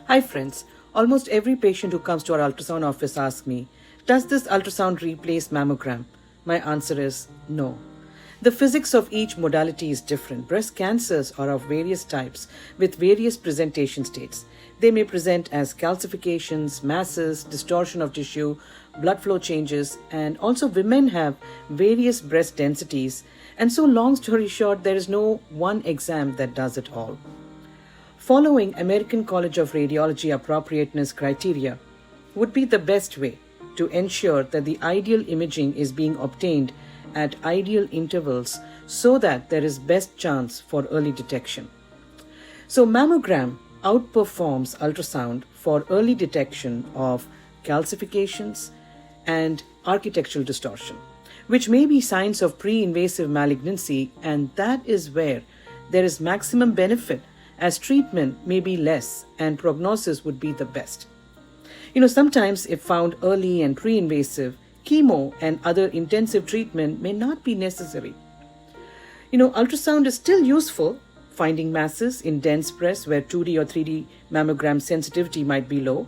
Hi friends, almost every patient who comes to our ultrasound office asks me, does this ultrasound replace mammogram? My answer is no. The physics of each modality is different. Breast cancers are of various types with various presentation states. They may present as calcifications, masses, distortion of tissue, blood flow changes, and also women have various breast densities. And so, long story short, there is no one exam that does it all. Following American College of Radiology appropriateness criteria would be the best way to ensure that the ideal imaging is being obtained at ideal intervals so that there is best chance for early detection. So mammogram outperforms ultrasound for early detection of calcifications and architectural distortion, which may be signs of pre-invasive malignancy, and that is where there is maximum benefit, as treatment may be less and prognosis would be the best. Sometimes if found early and pre-invasive, chemo and other intensive treatment may not be necessary. Ultrasound is still useful, finding masses in dense breasts where 2D or 3D mammogram sensitivity might be low.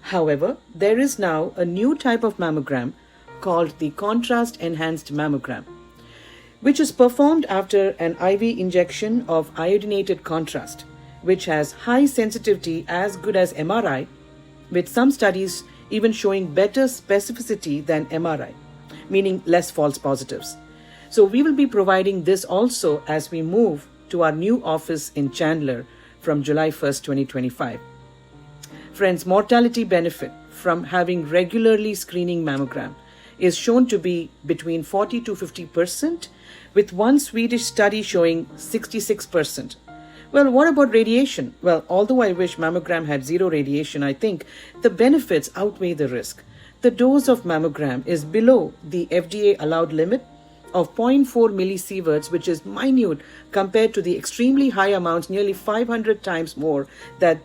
However, there is now a new type of mammogram called the contrast-enhanced mammogram, which is performed after an IV injection of iodinated contrast, which has high sensitivity as good as MRI, with some studies even showing better specificity than MRI, meaning less false positives. So we will be providing this also as we move to our new office in Chandler from July 1st, 2025. Friends, mortality benefit from having regularly screening mammogram is shown to be between 40 to 50%, with one Swedish study showing 66%. Well, what about radiation? Well, although I wish mammogram had zero radiation, I think the benefits outweigh the risk. The dose of mammogram is below the FDA allowed limit of 0.4 millisieverts, which is minute compared to the extremely high amounts, nearly 500 times more, that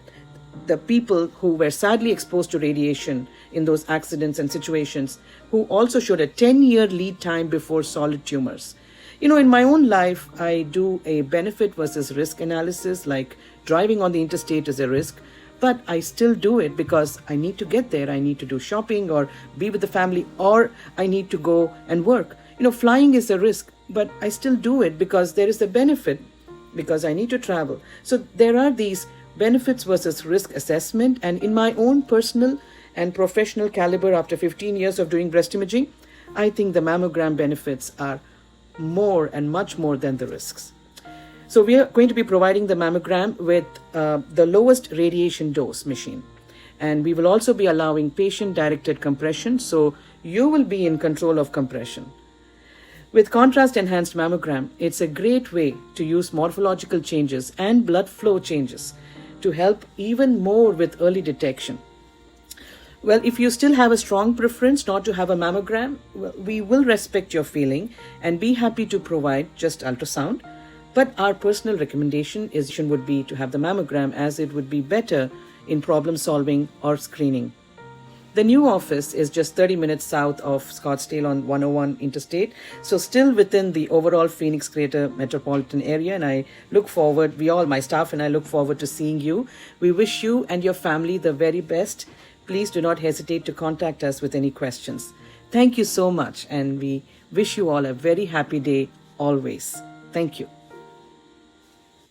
the people who were sadly exposed to radiation in those accidents and situations, who also showed a 10-year lead time before solid tumors. In my own life, I do a benefit versus risk analysis, like driving on the interstate is a risk, but I still do it because I need to get there. I need to do shopping or be with the family, or I need to go and work. Flying is a risk, but I still do it because there is a benefit, because I need to travel. So there are these benefits versus risk assessment, and in my own personal and professional caliber after 15 years of doing breast imaging, I think the mammogram benefits are more and much more than the risks. So we are going to be providing the mammogram with the lowest radiation dose machine, and we will also be allowing patient-directed compression, so you will be in control of compression. With contrast-enhanced mammogram, it's a great way to use morphological changes and blood flow changes to help even more with early detection. Well, if you still have a strong preference not to have a mammogram, we will respect your feeling and be happy to provide just ultrasound. But our personal recommendation would be to have the mammogram, as it would be better in problem solving or screening. The new office is just 30 minutes south of Scottsdale on 101 Interstate, so still within the overall Phoenix Greater metropolitan area, and I look forward, my staff and I look forward to seeing you. We wish you and your family the very best. Please do not hesitate to contact us with any questions. Thank you so much, and we wish you all a very happy day always. Thank you.